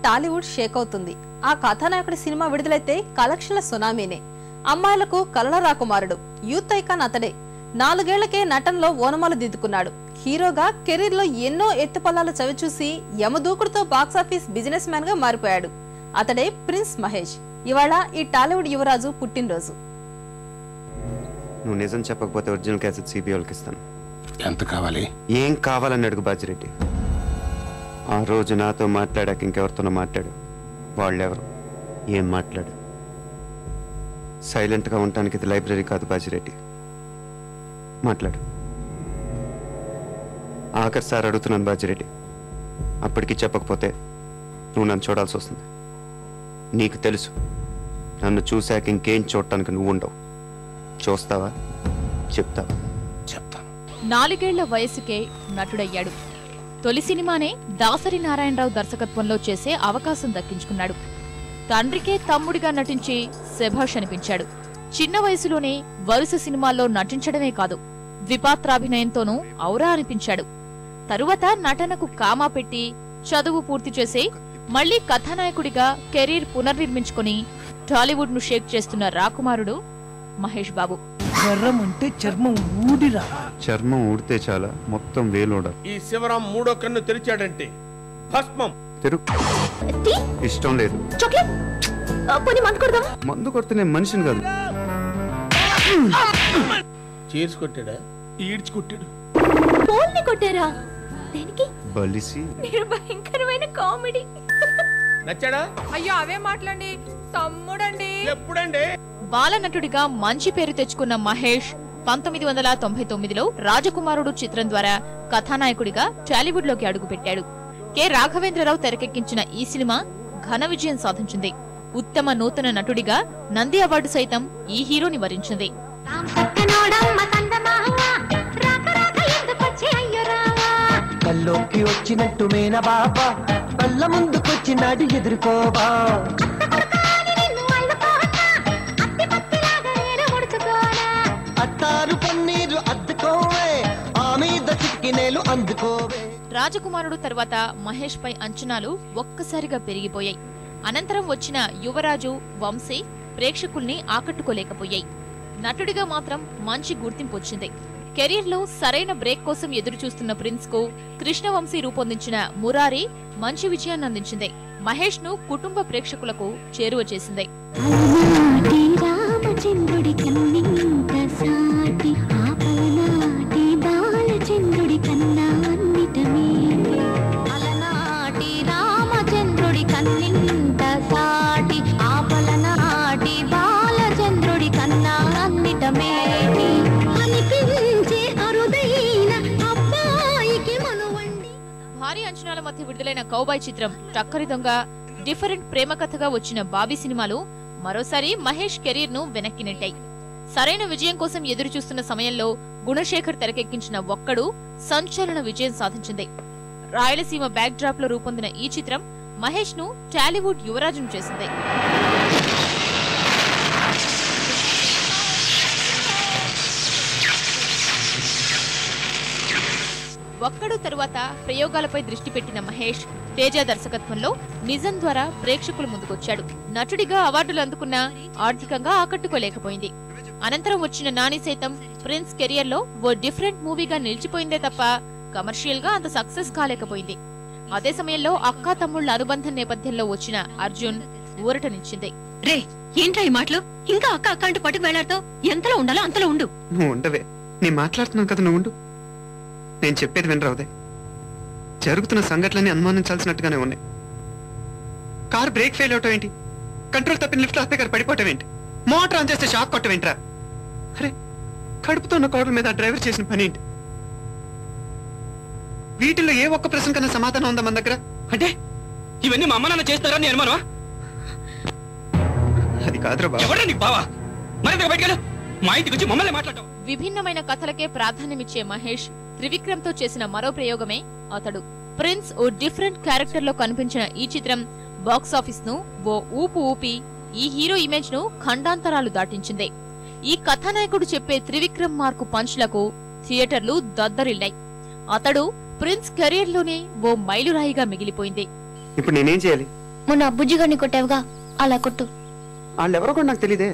టాలీవుడ్ షేక్ అవుతుంది. ఆ కథానాయకుడి సినిమా విడుదలైతే కలెక్షన్ల సునామీనే. అమ్మాయిలకు కలల రాకుమారుడు, యూత్ ఐకాన్ అతడే. 4 ఏళ్లకే నటనలో ఓనమాలు దిద్దుకున్నాడు. హీరోగా కెరీర్ లో ఎన్నో ఎత్తుపల్లాలు చవిచూసి యమదూకుడుతో బాక్సాఫీస్ బిజినెస్ మ్యాన్ గా మారిపోయాడు. అతడే ప్రిన్స్ మహేష్. ఇవాళ ఈ టాలీవుడ్ యువరాజు పుట్టినరోజు. నువ్వు నిజం చెప్పకపోతే ఒరిజినల్ క్యాసెట్ సిబిఐకి ఇస్తాను. ఎంత కావాలి? ఏం కావాలని అడుగు బాజిరెడ్డి. ఆ రోజు నాతో మాట్లాడాక ఇంకెవరితోనో మాట్లాడు. వాళ్ళెవరు, ఏం మాట్లాడు. సైలెంట్గా ఉండటానికి ఇది లైబ్రరీ కాదు బాజిరెడ్డి. మాట్లాడు. ఆఖరి సార్ అడుగుతున్నాను బాజిరెడ్డి. అప్పటికి చెప్పకపోతే నువ్వు నన్ను చూడాల్సి వస్తుంది. నీకు తెలుసు, నన్ను చూశాక ఇంకేం చూడటానికి నువ్వు ఉండవు. చూస్తావా? చెప్తావా? చెప్తా. 4 ఏళ్ల వయసుకే నటుడయ్యాడు. తొలి సినిమానే దాసరి నారాయణరావు దర్శకత్వంలో చేసే అవకాశం దక్కించుకున్నాడు. తండ్రికే తమ్ముడిగా నటించి శభాష్ అనిపించాడు. చిన్న వయసులోనే వరుస సినిమాల్లో నటించడమే కాదు, ద్విపాత్రాభినయంతోనూ ఔరా అనిపించాడు. తరువాత నటనకు కామా పెట్టి చదువు పూర్తి చేసి మళ్లీ కథానాయకుడిగా కెరీర్ పునర్నిర్మించుకుని టాలీవుడ్ ను షేక్ చేస్తున్న రాకుమారుడు మహేష్ బాబు. చర్మం ఊడితే చాలా, మొత్తం వేలోడ. ఈ శివరాం 3వ కన్ను తెరిచాడంటే భస్మం. ఇష్టం లేదు. మందు కొడితే నేను మనిషిని కాదు. చీర్స్ కొట్టాడా? ఈడ్చి కొట్టాడు. కొట్టారా? దేనికి? బలిసి. మీరు భయంకరమైన కామెడీ. నచ్చాడా? అయ్యో అవే మాట్లాడండి. తమ్ముడండి. ఎప్పుడండి? బాలనటుడిగా మంచి పేరు తెచ్చుకున్న మహేష్ 1999లో రాజకుమారుడు చిత్రం ద్వారా కథానాయకుడిగా టాలీవుడ్ లోకి అడుగుపెట్టాడు. కె రాఘవేంద్రరావు తెరకెక్కించిన ఈ సినిమా ఘన విజయం సాధించింది. ఉత్తమ నూతన నటుడిగా నంది అవార్డు సైతం ఈ హీరోని వరించింది. కల్లోకి వచ్చినట్టు మేన బాబా కళ్ళ ముందుకొచ్చినాడు ఎదుర్కోబా. అత్తారు పన్నీరు అద్దుకోవే, ఆ మీద చిక్కినేలు అందుకోవే. రాజకుమారుడు తర్వాత మహేష్ పై అంచనాలు ఒక్కసారిగా పెరిగిపోయాయి. అనంతరం వచ్చిన యువరాజు, వంశీ ప్రేక్షకుల్ని ఆకట్టుకోలేకపోయాయి. నటుడిగా మాత్రం మంచి గుర్తింపు వచ్చింది. కెరీర్ లో సరైన బ్రేక్ కోసం ఎదురుచూస్తున్న ప్రిన్స్ కు కృష్ణవంశీ రూపొందించిన మురారి మంచి విజయాన్ని అందించింది. మహేష్ ను కుటుంబ ప్రేక్షకులకు చేరువ చేసింది. భారీ అంచనాల మధ్య విడుదలైన కౌబాయ్ చిత్రం, టక్కరి దొంగ, డిఫరెంట్ ప్రేమ కథగా వచ్చిన బాబీ సినిమాలు మరోసారి మహేష్ కెరీర్ ను వెనక్కి నెట్టాయి. సరైన విజయం కోసం ఎదురుచూస్తున్న సమయంలో గుణశేఖర్ తెరకెక్కించిన ఒక్కడు సంచలన విజయం సాధించింది. రాయలసీమ బ్యాక్ డ్రాప్ లో రూపొందిన ఈ చిత్రం మహేష్ ను టాలీవుడ్ యువరాజును చేసింది. ఒక్కడు తరువాత ప్రయోగాలపై దృష్టి పెట్టిన మహేష్ తేజ దర్శకత్వంలో నిజం ద్వారా ప్రేక్షకుల ముందుకొచ్చాడు. నటుడిగా అవార్డులు అందుకున్నా ఆర్థికంగా ఆకట్టుకోలేకపోయింది. అనంతరం వచ్చిన నాని సైతం ప్రిన్స్ కెరియర్ లో ఓ డిఫరెంట్ మూవీగా నిలిచిపోయిందే తప్ప కమర్షియల్ గా అంత సక్సెస్ కాలేకపోయింది. అదే సమయంలో అక్కా తమ్ముళ్ల అనుబంధం నేపథ్యంలో వచ్చిన అర్జున్ ఊరటనిచ్చింది. రే ఏంట్రా ఈ మాటలు? ఇంకా అక్క అక్క అంటూ పట్టుకు వెళ్లాడుతావు. ఎంతలో ఉండాలో అంతలో ఉండు. నువ్వు ఉండవే, నేను మాట్లాడుతున్నాను కదా, నువ్వు ఉండు. నేను చెప్పేది వినరావుదే. జరుగుతున్న సంఘటనలన్నీ అనుమానించాల్సినట్టుగానే ఉన్నాయి. కారు బ్రేక్ ఫెయిల్ అవటం ఏంటి? కంట్రోల్ తప్పిన లిఫ్ట్ అత్తే గారు పడిపోవటం ఏంటి? మోటార్ ఆన్ చేస్తే షాక్ కొట్టం ఏంట్రా? అరే, కడుపుతో ఉన్న కోడల మీద డ్రైవర్ చేసిన పని ఏంటి? వీటిల్లో ఏ ఒక్క ప్రశ్న కన్నా సమాధానం ఉందా మన దగ్గర? అంటే ఇవన్నీ మా అమ్మ నాన్న చేస్తారని నేను అనుమానమా? అది కాదురా బాబా. ఎవరా నీకు బావా? మరి బయటకెళ్ళు. మా ఇంటికి వచ్చి మమ్మల్ని మాట్లాడటం. విభిన్నమైన కథలకే ప్రాధాన్యమిచ్చే మహేష్ త్రివిక్రమ్ తో చేసిన మరో ప్రయోగమే అతడు. ప్రిన్స్ ఓ డిఫరెంట్ క్యారెక్టర్ లో కనిపించిన ఈ చిత్రం బాక్సాఫీస్ ను ఓ ఊపు ఊపి ఈ హీరో ఇమేజ్ ను ఖండాంతరాలు దాటించింది. ఈ కథానాయకుడు చెప్పే త్రివిక్రమ్ మార్కు పంచ్లకు థియేటర్లు దద్దరిల్లాయి. అతడు ప్రిన్స్ కెరీర్ లోనే ఓ మైలురాయిగా మిగిలిపోయింది. ఇప్పుడు నేనేం చేయాలి? మొన్న బుజ్జిగాడిని కొట్టావుగా, అలా కొట్టు. వాళ్ళెవరో కూడా నాకు తెలీదే.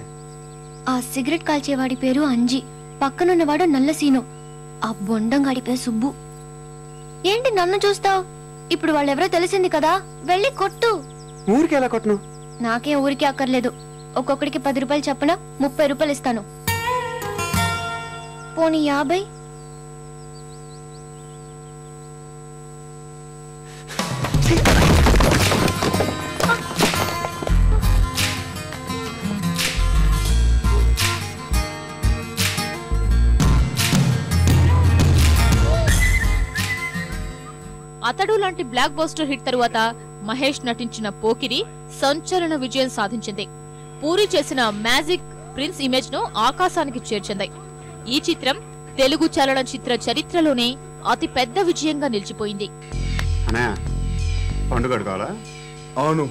ఆ సిగరెట్ కాల్చేవాడి పేరు అంజి, పక్కనున్నవాడు నల్ల సీను, ఆ బొండంగాడి పేరు సుబ్బు. ఏంటి నన్ను చూస్తావు? ఇప్పుడు వాళ్ళెవరో తెలిసింది కదా, వెళ్ళి కొట్టు. ఊరికి ఎలా కొట్టను? నాకే ఊరికి అక్కర్లేదు. ఒక్కొక్కడికి 10 రూపాయలు చప్పున 30 రూపాయలు ఇస్తాను. పోనీ 50? అతడు లాంటి బ్లాక్ బస్టర్ హిట్ తరువాత మహేష్ నటించిన పోకిరి సంచలన విజయం సాధించింది. పూరి చేసిన మ్యాజిక్ ప్రిన్స్ ఇమేజ్ ను ఆకాశానికి చేర్చింది. ఈ చిత్రం తెలుగు చలనచిత్ర చరిత్రలోనే అతి పెద్ద విజయంగా నిలిచిపోయింది. అవును.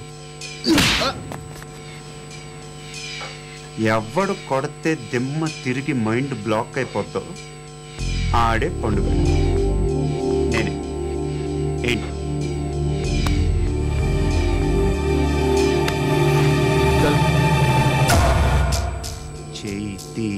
ఎవడు కొడితే దిమ్మ తిరిగి మైండ్ బ్లాక్ అయిపోద్దో ఆడే పండుగ. నేనే. ఏంటి? చేతి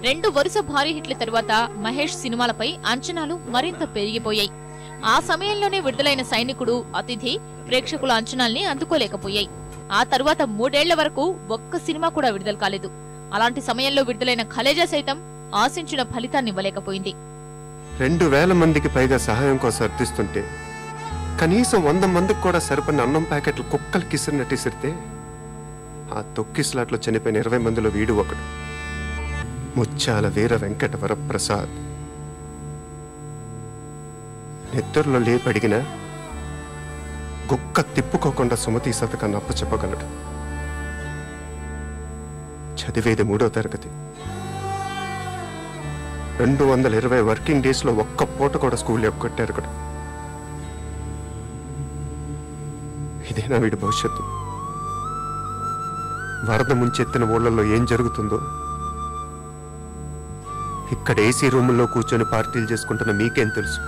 2 వరుస భారీ హిట్ల తరువాత మహేష్ సినిమాలపై అంచనాలు మరింత పెరిగిపోయాయి. ఆ సమయంలోనే విడుదలైన సైనికుడు, అతిథి ప్రేక్షకుల అంచనాల్ని అందుకోలేకపోయాయి. ఆ తరువాత 3 ఏళ్ల వరకు ఒక్క సినిమా కూడా విడుదల కాలేదు. అలాంటి సమయంలో విడుదలైన ఖలేజా సైతం ఆశించిన ఫలితాన్ని ఇవ్వలేకపోయింది. 2000 మందికి పైగా సహాయం కోసం అర్థిస్తుంటే కనీసం 100 మందికి కూడా సరిపడిన అన్నం ప్యాకెట్లు కుక్కలకి ఇసిరినట్టు ఇసిరితే ఆ తొక్కిస్లాట్లో చనిపోయిన 20 మందిలో వీడు ఒకడు. ముత్యాల వీర వెంకట వరప్రసాద్. నిద్రలో లేపడిగినా కుక్క తిప్పుకోకుండా సుమతి శతకాన్ని అప్పచెప్పగలడు. చదివేది 3వ తరగతి. 220 వర్కింగ్ డేస్ లో ఒక్క పూట కూడా స్కూల్ ఎక్కొట్టారు కూడా. ఇదేనా వీడి భవిష్యత్తు? వరద ముంచెత్తిన ఊళ్ళల్లో ఏం జరుగుతుందో ఇక్కడ ఏసీ రూముల్లో కూర్చొని పార్టీలు చేసుకుంటున్న మీకేం తెలుసు?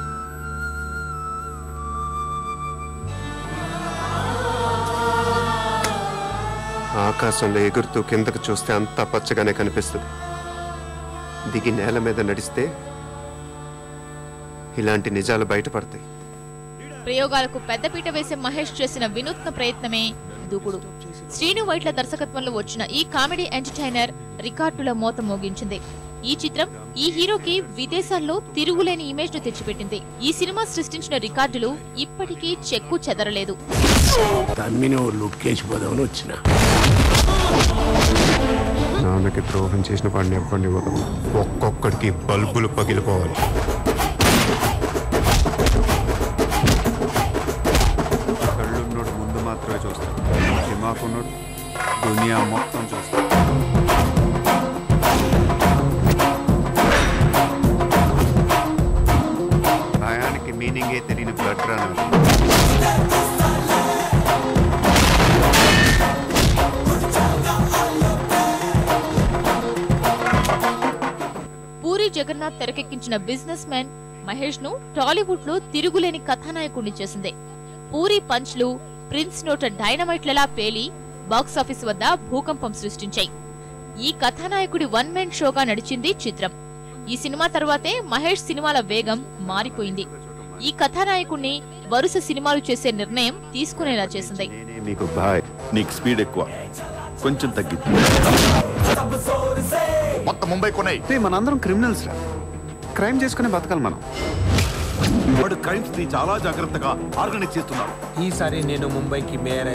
ఆకాశంలో ఎగురుతూ కిందకు చూస్తే అంతా పచ్చగానే కనిపిస్తుంది. దిగి నేల మీద నడిస్తే ఇలాంటి నిజాలు బయటపడతాయి. ప్రయోగాలకు పెద్దపీట వేసే మహేష్ చేసిన వినూత్న ప్రయత్నమే దూకుడు. శ్రీను వైట్ల దర్శకత్వంలో వచ్చిన ఈ కామెడీ ఎంటర్టైనర్ రికార్డుల మోత మోగించింది. ఈ చిత్రం ఈ హీరోకి విదేశాల్లో తిరుగులేని ఇమేజ్ ను తెచ్చిపెట్టింది. ఈ సినిమా సృష్టించిన రికార్డులు ఇప్పటికీ చెక్కు చెదరలేదు. నాన్నకి ద్రోహం చేసిన వాడిని ఎవ్వడిని వదలు. ఒక్కొక్కడికి బల్బులు పగిలిపోవాలి. కళ్ళున్నోడు ముందు మాత్రమే చూస్తాడు, దిమాకున్నోడు దునియా మొత్తం చూస్తాడు. భయానికి మీనింగే తెలియని బ్లడ్ రన్నర్. పూరి జగన్నాథ్ తెరకెక్కించిన బిజినెస్ మ్యాన్ మహేష్ ను టాలీవుడ్ లో తిరుగులేని కథానాయకుడిని చేసింది. పూరి పంచ్లు ప్రిన్స్ నోట డైనమైట్లలా పేలి బాక్సాఫీస్ వద్ద భూకంపం సృష్టించాయి. ఈ కథానాయకుడి 1 మ్యాన్ షోగా నడిచింది చిత్రం. ఈ సినిమా తర్వాతే మహేష్ సినిమాల వేగం మారిపోయింది. ఈ కథానాయకుడిని వరుస సినిమాలు చేసే నిర్ణయం తీసుకునేలా చేసింది. నీకు నీకు స్పీడ్ ఎక్కువ, కొంచెం తగ్గింది. మొత్తం ముంబై కొనాయి. మనందరం క్రిమినల్స్ రా, క్రైమ్ చేసుకునే బతకాలి మనం. వాడు క్రైమ్స్ ని చాలా జాగ్రత్తగా ఆర్గనైజ్ చేస్తున్నాడు. ఈసారి నేను ముంబైకి మేయర్